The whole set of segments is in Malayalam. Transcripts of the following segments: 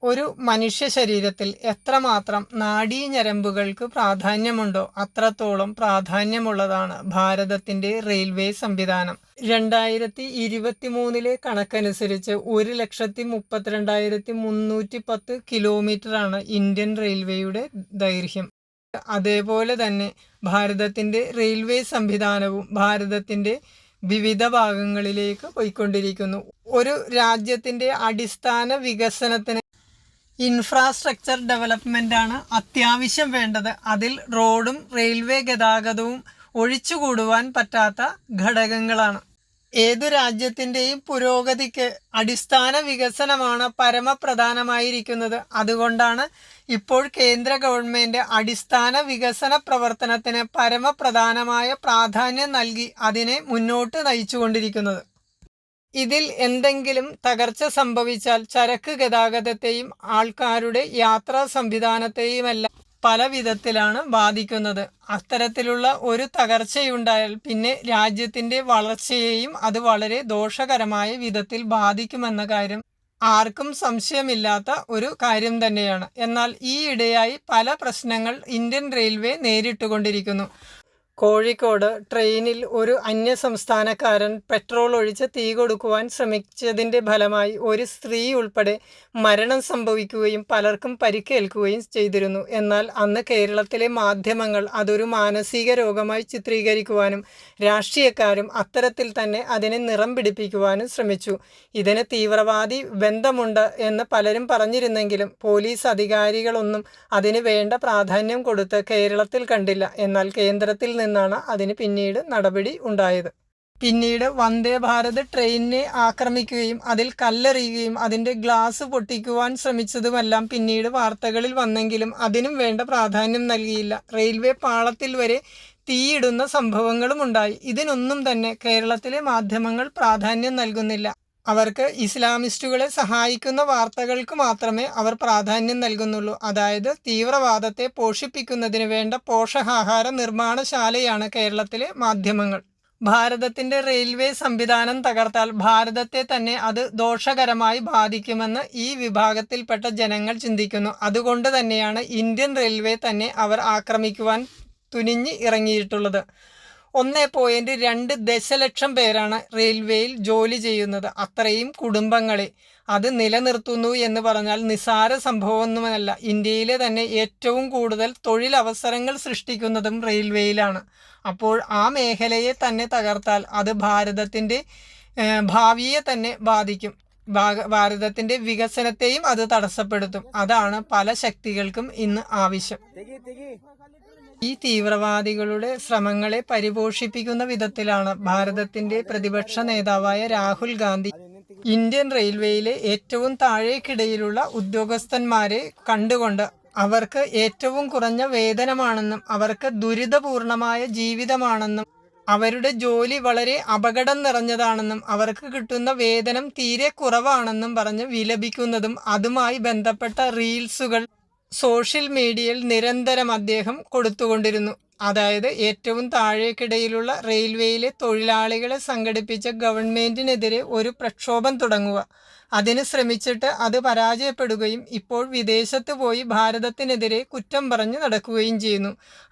ഒരു മനുഷ്യ ശരീരത്തിൽ എത്രമാത്രം നാഡീഞരമ്പുകൾക്ക് പ്രാധാന്യമുണ്ടോ അത്രത്തോളം പ്രാധാന്യമുള്ളതാണ് ഭാരതത്തിൻ്റെ റെയിൽവേ സംവിധാനം. 2023 കണക്കനുസരിച്ച് 1,32,310 കിലോമീറ്ററാണ് ഇന്ത്യൻ റെയിൽവേയുടെ ദൈർഘ്യം. അതേപോലെ തന്നെ ഭാരതത്തിൻ്റെ റെയിൽവേ സംവിധാനവും ഭാരതത്തിൻ്റെ വിവിധ ഭാഗങ്ങളിലേക്ക് പോയിക്കൊണ്ടിരിക്കുന്നു. ഒരു രാജ്യത്തിൻ്റെ അടിസ്ഥാന വികസനത്തിന് ഇൻഫ്രാസ്ട്രക്ചർ ഡെവലപ്മെൻ്റാണ് അത്യാവശ്യം വേണ്ടത്. അതിൽ റോഡും റെയിൽവേ ഗതാഗതവും ഒഴിച്ചുകൂടുവാൻ പറ്റാത്ത ഘടകങ്ങളാണ്. ഏതു രാജ്യത്തിൻ്റെയും പുരോഗതിക്ക് അടിസ്ഥാന വികസനമാണ് പരമപ്രധാനമായിരിക്കുന്നത്. അതുകൊണ്ടാണ് ഇപ്പോൾ കേന്ദ്ര ഗവൺമെൻറ് അടിസ്ഥാന വികസന പ്രവർത്തനത്തിന് പരമപ്രധാനമായ പ്രാധാന്യം നൽകി അതിനെ മുന്നോട്ട് നയിച്ചുകൊണ്ടിരിക്കുന്നത്. ഇതിൽ എന്തെങ്കിലും തകർച്ച സംഭവിച്ചാൽ ചരക്ക് ഗതാഗതത്തെയും ആൾക്കാരുടെ യാത്രാ സംവിധാനത്തെയുമെല്ലാം പല വിധത്തിലാണ് ബാധിക്കുന്നത്. അത്തരത്തിലുള്ള ഒരു തകർച്ചയുണ്ടായാൽ പിന്നെ രാജ്യത്തിൻ്റെ വളർച്ചയെയും അത് വളരെ ദോഷകരമായ വിധത്തിൽ ബാധിക്കുമെന്ന കാര്യം ആർക്കും സംശയമില്ലാത്ത ഒരു കാര്യം തന്നെയാണ്. എന്നാൽ ഈയിടെയായി പല പ്രശ്നങ്ങൾ ഇന്ത്യൻ റെയിൽവേ നേരിട്ടുകൊണ്ടിരിക്കുന്നു. കോഴിക്കോട് ട്രെയിനിൽ ഒരു അന്യസംസ്ഥാനക്കാരൻ പെട്രോൾ ഒഴിച്ച് തീ കൊടുക്കുവാൻ ശ്രമിച്ചതിൻ്റെ ഫലമായി ഒരു സ്ത്രീ ഉൾപ്പെടെ മരണം സംഭവിക്കുകയും പലർക്കും പരിക്കേൽക്കുകയും ചെയ്തിരുന്നു. എന്നാൽ അന്ന് കേരളത്തിലെ മാധ്യമങ്ങൾ അതൊരു മാനസിക രോഗമായി ചിത്രീകരിക്കുവാനും രാഷ്ട്രീയക്കാരും അത്തരത്തിൽ തന്നെ അതിനെ നിറം പിടിപ്പിക്കുവാനും ശ്രമിച്ചു. ഇതിന് തീവ്രവാദി ബന്ധമുണ്ട് എന്ന് പലരും പറഞ്ഞിരുന്നെങ്കിലും പോലീസ് അധികാരികളൊന്നും അതിന് വേണ്ട പ്രാധാന്യം കൊടുത്ത് കേരളത്തിൽ കണ്ടില്ല. എന്നാൽ കേന്ദ്രത്തിൽ നിന്നാണ് അതിന് പിന്നീട് നടപടി ഉണ്ടായത്. പിന്നീട് വന്ദേ ഭാരത് ട്രെയിനിനെ ആക്രമിക്കുകയും അതിൽ കല്ലെറിയുകയും അതിൻ്റെ ഗ്ലാസ് പൊട്ടിക്കുവാൻ ശ്രമിച്ചതുമെല്ലാം പിന്നീട് വാർത്തകളിൽ വന്നെങ്കിലും അതിനും വേണ്ട പ്രാധാന്യം നൽകിയില്ല. റെയിൽവേ പാളത്തിൽ വരെ തീയിടുന്ന സംഭവങ്ങളും ഉണ്ടായി. ഇതിനൊന്നും തന്നെ കേരളത്തിലെ മാധ്യമങ്ങൾ പ്രാധാന്യം നൽകുന്നില്ല. അവർക്ക് ഇസ്ലാമിസ്റ്റുകളെ സഹായിക്കുന്ന വാർത്തകൾക്ക് മാത്രമേ അവർ പ്രാധാന്യം നൽകുന്നുള്ളൂ. അതായത് തീവ്രവാദത്തെ പോഷിപ്പിക്കുന്നതിന് വേണ്ട പോഷകാഹാര നിർമ്മാണശാലയാണ് കേരളത്തിലെ മാധ്യമങ്ങൾ. ഭാരതത്തിൻ്റെ റെയിൽവേ സംവിധാനം തകർത്താൽ ഭാരതത്തെ തന്നെ അത് ദോഷകരമായി ബാധിക്കുമെന്ന് ഈ വിഭാഗത്തിൽപ്പെട്ട ജനങ്ങൾ ചിന്തിക്കുന്നു. അതുകൊണ്ട് തന്നെയാണ് ഇന്ത്യൻ റെയിൽവേ തന്നെ അവർ ആക്രമിക്കുവാൻ തുനിഞ്ഞ് ഇറങ്ങിയിട്ടുള്ളത്. 1.2 ദശലക്ഷം പേരാണ് റെയിൽവേയിൽ ജോലി ചെയ്യുന്നത്. അത്രയും കുടുംബങ്ങളെ അത് നിലനിർത്തുന്നു എന്ന് പറഞ്ഞാൽ നിസ്സാര സംഭവമൊന്നുമല്ല. ഇന്ത്യയിലെ തന്നെ ഏറ്റവും കൂടുതൽ തൊഴിലവസരങ്ങൾ സൃഷ്ടിക്കുന്നതും റെയിൽവേയിലാണ്. അപ്പോൾ ആ മേഖലയെ തന്നെ തകർത്താൽ അത് ഭാരതത്തിൻ്റെ ഭാവിയെ തന്നെ ബാധിക്കും. ഭാരതത്തിൻ്റെ വികസനത്തെയും അത് തടസ്സപ്പെടുത്തും. അതാണ് പല ശക്തികൾക്കും ഇന്ന് ആവശ്യം. ഈ തീവ്രവാദികളുടെ ശ്രമങ്ങളെ പരിപോഷിപ്പിക്കുന്ന വിധത്തിലാണ് ഭാരതത്തിൻ്റെ പ്രതിപക്ഷ നേതാവായ രാഹുൽ ഗാന്ധി ഇന്ത്യൻ റെയിൽവേയിലെ ഏറ്റവും താഴേക്കിടയിലുള്ള ഉദ്യോഗസ്ഥന്മാരെ കണ്ടുകൊണ്ട് അവർക്ക് ഏറ്റവും കുറഞ്ഞ വേതനമാണെന്നും അവർക്ക് ദുരിതപൂർണമായ ജീവിതമാണെന്നും അവരുടെ ജോലി വളരെ അപകടം നിറഞ്ഞതാണെന്നും അവർക്ക് കിട്ടുന്ന വേതനം തീരെ കുറവാണെന്നും പറഞ്ഞ് വിലപിക്കുന്നതും അതുമായി ബന്ധപ്പെട്ട റീൽസുകൾ സോഷ്യൽ മീഡിയയിൽ നിരന്തരം അദ്ദേഹം കൊടുത്തുകൊണ്ടിരുന്നു. അതായത് ഏറ്റവും താഴേക്കിടയിലുള്ള റെയിൽവേയിലെ തൊഴിലാളികളെ സംഘടിപ്പിച്ച ഗവൺമെൻറ്റിനെതിരെ ഒരു പ്രക്ഷോഭം തുടങ്ങുക, അതിന് ശ്രമിച്ചിട്ട് അത് പരാജയപ്പെടുകയും ഇപ്പോൾ വിദേശത്ത് പോയി ഭാരതത്തിനെതിരെ കുറ്റം പറഞ്ഞ് നടക്കുകയും ചെയ്യുന്നു.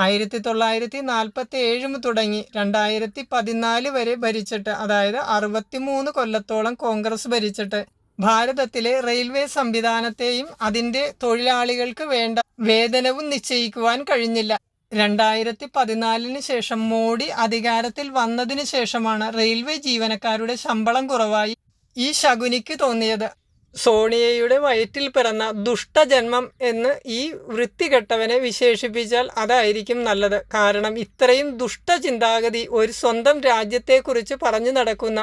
1947 തുടങ്ങി 2014 വരെ ഭരിച്ചിട്ട്, അതായത് 63 കൊല്ലത്തോളം കോൺഗ്രസ് ഭരിച്ചിട്ട് ഭാരതത്തിലെ റെയിൽവേ സംവിധാനത്തെയും അതിൻ്റെ തൊഴിലാളികൾക്ക് വേണ്ട വേതനവും നിശ്ചയിക്കുവാൻ കഴിഞ്ഞില്ല. 2014 ശേഷം മോഡി അധികാരത്തിൽ വന്നതിന് ശേഷമാണ് റെയിൽവേ ജീവനക്കാരുടെ ശമ്പളം കുറവായി ഈ ശകുനിക്ക് തോന്നിയത്. സോണിയയുടെ വയറ്റിൽ പിറന്ന ദുഷ്ടജന്മം എന്ന് ഈ വൃത്തികെട്ടവനെ വിശേഷിപ്പിച്ചാൽ അതായിരിക്കും നല്ലത്. കാരണം ഇത്രയും ദുഷ്ടചിന്താഗതി ഒരു സ്വന്തം രാജ്യത്തെക്കുറിച്ച് പറഞ്ഞു നടക്കുന്ന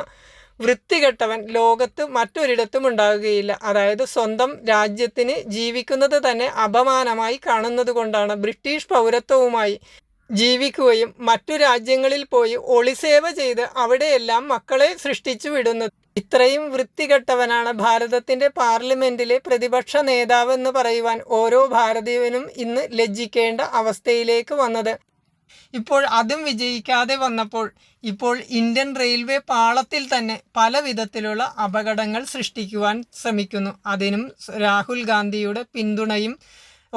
വൃത്തികെട്ടവൻ ലോകത്ത് മറ്റൊരിടത്തും ഉണ്ടാകുകയില്ല. അതായത് സ്വന്തം രാജ്യത്തിന് ജീവിക്കുന്നത് തന്നെ അപമാനമായി കാണുന്നത് കൊണ്ടാണ് ബ്രിട്ടീഷ് പൗരത്വവുമായി ജീവിക്കുകയും മറ്റു രാജ്യങ്ങളിൽ പോയി ഒളിസേവ ചെയ്ത് അവിടെയെല്ലാം മക്കളെ സൃഷ്ടിച്ചു വിടുന്നത്. ഇത്രയും വൃത്തികെട്ടവനാണ് ഭാരതത്തിൻ്റെ പാർലമെൻറ്റിലെ പ്രതിപക്ഷ നേതാവെന്ന് പറയുവാൻ ഓരോ ഭാരതീയനും ഇന്ന് ലജ്ജിക്കേണ്ട അവസ്ഥയിലേക്ക് വന്നത്. ഇപ്പോൾ അതും വിജയിക്കാതെ വന്നപ്പോൾ ഇപ്പോൾ ഇന്ത്യൻ റെയിൽവേ പാളത്തിൽ തന്നെ പല വിധത്തിലുള്ള അപകടങ്ങൾ സൃഷ്ടിക്കുവാൻ ശ്രമിക്കുന്നു. അതിനും രാഹുൽ ഗാന്ധിയുടെ പിന്തുണയും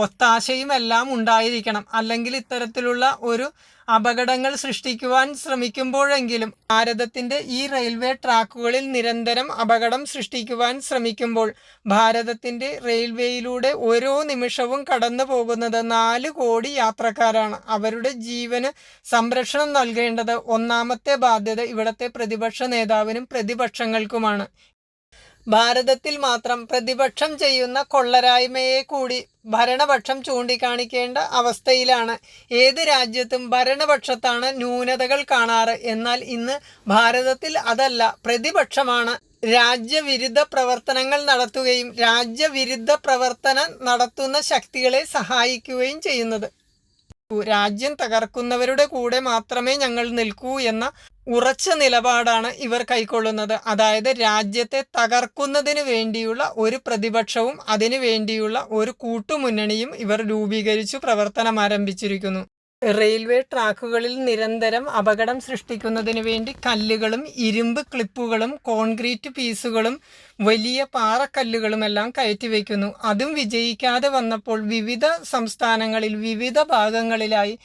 ഒത്താശയും എല്ലാം ഉണ്ടായിരിക്കണം. അല്ലെങ്കിൽ ഇത്തരത്തിലുള്ള ഒരു അപകടങ്ങൾ സൃഷ്ടിക്കുവാൻ ശ്രമിക്കുമ്പോഴെങ്കിലും ഭാരതത്തിൻ്റെ ഈ റെയിൽവേ ട്രാക്കുകളിൽ നിരന്തരം അപകടം സൃഷ്ടിക്കുവാൻ ശ്രമിക്കുമ്പോൾ ഭാരതത്തിൻ്റെ റെയിൽവേയിലൂടെ ഓരോ നിമിഷവും കടന്നു പോകുന്നത് 4 കോടി യാത്രക്കാരാണ്. അവരുടെ ജീവന് സംരക്ഷണം നൽകേണ്ടത് ഒന്നാമത്തെ ബാധ്യത ഇവിടുത്തെ പ്രതിപക്ഷ നേതാവിനും പ്രതിപക്ഷങ്ങൾക്കുമാണ്. ഭാരതത്തിൽ മാത്രം പ്രതിപക്ഷം ചെയ്യുന്ന കൊള്ളരായ്മയെ കൂടി ഭരണപക്ഷം ചൂണ്ടിക്കാണിക്കേണ്ട അവസ്ഥയിലാണ്. ഏത് രാജ്യത്തും ഭരണപക്ഷത്താണ് ന്യൂനതകൾ കാണാറ്. എന്നാൽ ഇന്ന് ഭാരതത്തിൽ അതല്ല, പ്രതിപക്ഷമാണ് രാജ്യവിരുദ്ധ പ്രവർത്തനങ്ങൾ നടത്തുകയും രാജ്യവിരുദ്ധ പ്രവർത്തനം നടത്തുന്ന ശക്തികളെ സഹായിക്കുകയും ചെയ്യുന്നത്. രാജ്യം തകർക്കുന്നവരുടെ കൂടെ മാത്രമേ ഞങ്ങൾ നിൽക്കൂ എന്ന ഉറച്ച നിലപാടാണ് ഇവർ കൈക്കൊള്ളുന്നത്. അതായത് രാജ്യത്തെ തകർക്കുന്നതിന് വേണ്ടിയുള്ള ഒരു പ്രതിപക്ഷവും അതിനു വേണ്ടിയുള്ള ഒരു കൂട്ടുമുന്നണിയും ഇവർ രൂപീകരിച്ചു പ്രവർത്തനം ആരംഭിച്ചിരിക്കുന്നു. റെയിൽവേ ട്രാക്കുകളിൽ നിരന്തരം അപകടം സൃഷ്ടിക്കുന്നതിന് വേണ്ടി കല്ലുകളും ഇരുമ്പ് ക്ലിപ്പുകളും കോൺക്രീറ്റ് പീസുകളും വലിയ പാറക്കല്ലുകളുമെല്ലാം കയറ്റിവെക്കുന്നു. അതും വിജയിക്കാതെ വന്നപ്പോൾ വിവിധ സംസ്ഥാനങ്ങളിൽ വിവിധ ഭാഗങ്ങളിലായി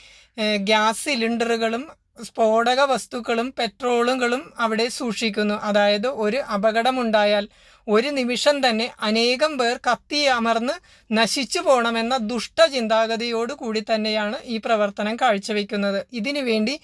ഗ്യാസ് സിലിണ്ടറുകളും സ്ഫോടക വസ്തുക്കളും പെട്രോളുകളും അവിടെ സൂക്ഷിക്കുന്നു. അതായത് ഒരു അപകടമുണ്ടായാൽ ഒരു നിമിഷം തന്നെ അനേകം പേർ കത്തി അമർന്ന് നശിച്ചു പോകണമെന്ന ദുഷ്ടചിന്താഗതിയോട് കൂടി തന്നെയാണ് ഈ പ്രവർത്തനം കാഴ്ചവെക്കുന്നത്. ഇതിനു വേണ്ടി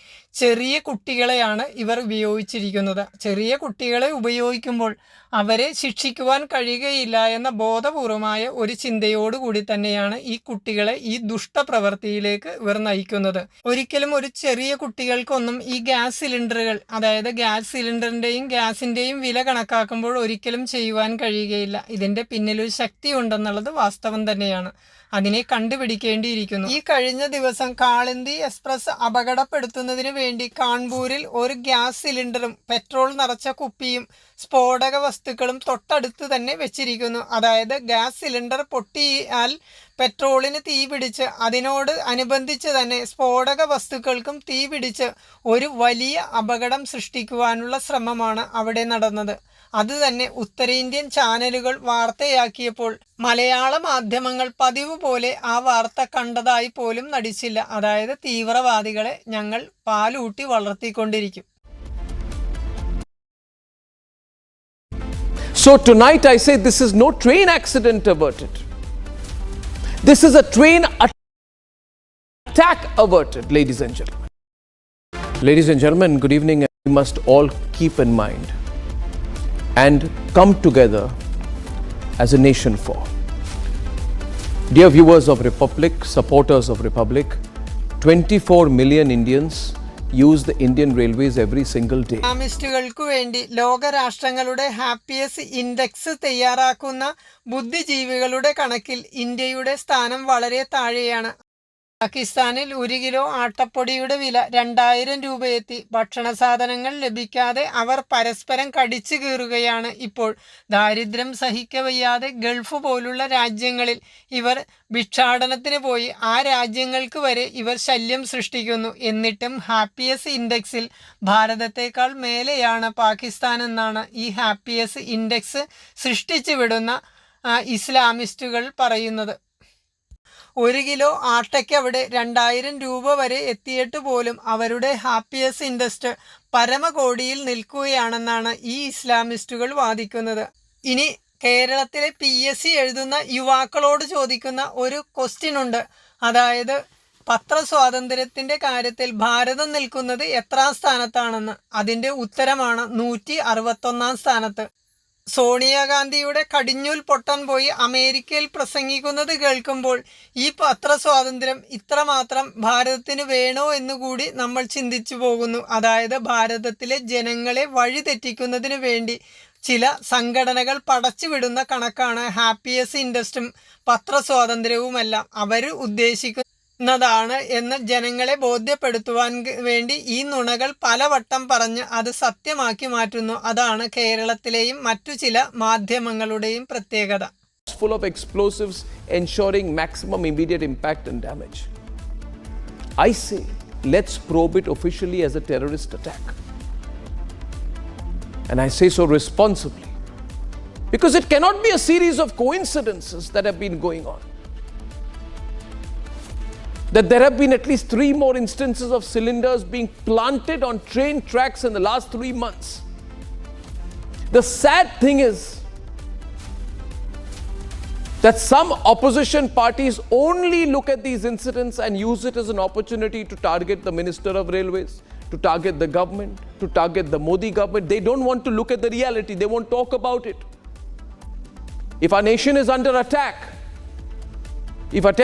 ചെറിയ കുട്ടികളെയാണ് ഇവർ ഉപയോഗിച്ചിരിക്കുന്നത്. ചെറിയ കുട്ടികളെ ഉപയോഗിക്കുമ്പോൾ അവരെ ശിക്ഷിക്കുവാൻ കഴിയുകയില്ല എന്ന ബോധപൂർവമായ ഒരു ചിന്തയോടുകൂടി തന്നെയാണ് ഈ കുട്ടികളെ ഈ ദുഷ്ടപ്രവൃത്തിയിലേക്ക് ഇവർ നയിക്കുന്നത്. ഒരിക്കലും ഒരു ചെറിയ കുട്ടികൾക്കൊന്നും ഈ ഗ്യാസ് സിലിണ്ടറുകൾ, അതായത് ഗ്യാസ് സിലിണ്ടറിൻ്റെയും ഗ്യാസിൻ്റെയും വില കണക്കാക്കുമ്പോൾ ഒരിക്കലും ചെയ്യുവാൻ കഴിയുകയില്ല. ഇതിൻ്റെ പിന്നിലൊരു ശക്തി ഉണ്ടെന്നുള്ളത് വാസ്തവം തന്നെയാണ്. അതിനെ കണ്ടുപിടിക്കേണ്ടിയിരിക്കുന്നു. ഈ കഴിഞ്ഞ ദിവസം കാളിന്തി എക്സ്പ്രസ് അപകടപ്പെടുത്തുന്നതിന് വേണ്ടി കാൺപൂരിൽ ഒരു ഗ്യാസ് സിലിണ്ടറും പെട്രോൾ നിറച്ച കുപ്പിയും സ്ഫോടക വസ്തുക്കളും തൊട്ടടുത്ത് തന്നെ വെച്ചിരിക്കുന്നു. അതായത് ഗ്യാസ് സിലിണ്ടർ പൊട്ടിയാൽ പെട്രോളിന് തീ പിടിച്ച് അതിനോട് അനുബന്ധിച്ച് തന്നെ സ്ഫോടക വസ്തുക്കൾക്കും തീ പിടിച്ച് ഒരു വലിയ അപകടം സൃഷ്ടിക്കുവാനുള്ള ശ്രമമാണ് അവിടെ നടന്നത്. അതുതന്നെ ഉത്തരേന്ത്യൻ ചാനലുകൾ വാർത്തയാക്കിയപ്പോൾ മലയാള മാധ്യമങ്ങൾ പതിവ് പോലെ ആ വാർത്ത കണ്ടതായി പോലും നടിച്ചില്ല. അതായത് തീവ്രവാദികളെ ഞങ്ങൾ പാലൂട്ടി വളർത്തിക്കൊണ്ടിരിക്കും. So tonight I say this is no train accident averted. This is a train attack averted, ladies and gentlemen. Ladies and gentlemen, good evening. We must all keep in mind and come together as a nation for. Dear viewers of Republic, supporters of Republic, 24 million Indians use the Indian Railways every single day. ഇസ്ലാമിസ്റ്റുകൾക്ക് വേണ്ടി ലോകരാഷ്ട്രങ്ങളുടെ ഹാപ്പിയസ് ഇൻഡെക്സ് തയ്യാറാക്കുന്ന ബുദ്ധിജീവികളുടെ കണക്കിൽ ഇന്ത്യയുടെ സ്ഥാനം വളരെ താഴെയാണ്. പാകിസ്ഥാനിൽ 1 കിലോ ആട്ടപ്പൊടിയുടെ വില 2000 രൂപയെത്തി. ഭക്ഷണ സാധനങ്ങൾ ലഭിക്കാതെ അവർ പരസ്പരം കടിച്ചു കീറുകയാണ്. ഇപ്പോൾ ദാരിദ്ര്യം സഹിക്കവയ്യാതെ ഗൾഫ് പോലുള്ള രാജ്യങ്ങളിൽ ഇവർ ഭിക്ഷാടനത്തിന് പോയി ആ രാജ്യങ്ങൾക്ക് വരെ ഇവർ ശല്യം സൃഷ്ടിക്കുന്നു. എന്നിട്ടും ഹാപ്പിയസ് ഇൻഡെക്സിൽ ഭാരതത്തേക്കാൾ മേലെയാണ് പാകിസ്ഥാൻ എന്നാണ് ഈ ഹാപ്പിയസ് ഇൻഡെക്സ് സൃഷ്ടിച്ചു വിടുന്ന ഇസ്ലാമിസ്റ്റുകൾ പറയുന്നത്. 1 കിലോ ആട്ടയ്ക്ക് അവിടെ 2000 രൂപ വരെ എത്തിയിട്ട് പോലും അവരുടെ ഹാപ്പിയസ് ഇൻഡെക്സ് പരമകോടിയിൽ നിൽക്കുകയാണെന്നാണ് ഈ ഇസ്ലാമിസ്റ്റുകൾ വാദിക്കുന്നത്. ഇനി കേരളത്തിലെ PSC എഴുതുന്ന യുവാക്കളോട് ചോദിക്കുന്ന ഒരു ക്വസ്റ്റ്യൻ ഉണ്ട്. അതായത് പത്രസ്വാതന്ത്ര്യത്തിൻ്റെ കാര്യത്തിൽ ഭാരതം നിൽക്കുന്നത് എത്രാം സ്ഥാനത്താണെന്ന്. അതിൻ്റെ ഉത്തരമാണ് 161 സ്ഥാനത്ത്. സോണിയാഗാന്ധിയുടെ കടിഞ്ഞൂൽ പൊട്ടാൻ പോയി അമേരിക്കയിൽ പ്രസംഗിക്കുന്നത് കേൾക്കുമ്പോൾ ഈ പത്രസ്വാതന്ത്ര്യം ഇത്രമാത്രം ഭാരതത്തിന് വേണോ എന്നുകൂടി നമ്മൾ ചിന്തിച്ചു പോകുന്നു. അതായത് ഭാരതത്തിലെ ജനങ്ങളെ വഴിതെറ്റിക്കുന്നതിന് വേണ്ടി ചില സംഘടനകൾ പടച്ചുവിടുന്ന കണക്കാണ് ഹാപ്പിയസ് ഇൻഡെക്സും പത്രസ്വാതന്ത്ര്യവുമെല്ലാം. അവർ ഉദ്ദേശിക്കുന്നതാണ് എന്ന് ജനങ്ങളെ ബോധ്യപ്പെടുത്തുവാൻ വേണ്ടി ഈ നുണകൾ പലവട്ടം പറഞ്ഞ് അത് സത്യമാക്കി മാറ്റുന്നു. അതാണ് കേരളത്തിലെയും മറ്റു ചില മാധ്യമങ്ങളുടെയും പ്രത്യേകത. Full of explosives ensuring maximum immediate impact and damage. I say let's probe it officially as a terrorist attack. And I say so responsibly, because it cannot be a series of coincidences that have been going on. That there have been at least 3 more instances of cylinders being planted on train tracks in the last 3 months. The sad thing is that some opposition parties only look at these incidents and use it as an opportunity to target the Minister of Railways, to target the government, to target the Modi government. They don't want to look at the reality. They won't talk about it. If our nation is under attack, if our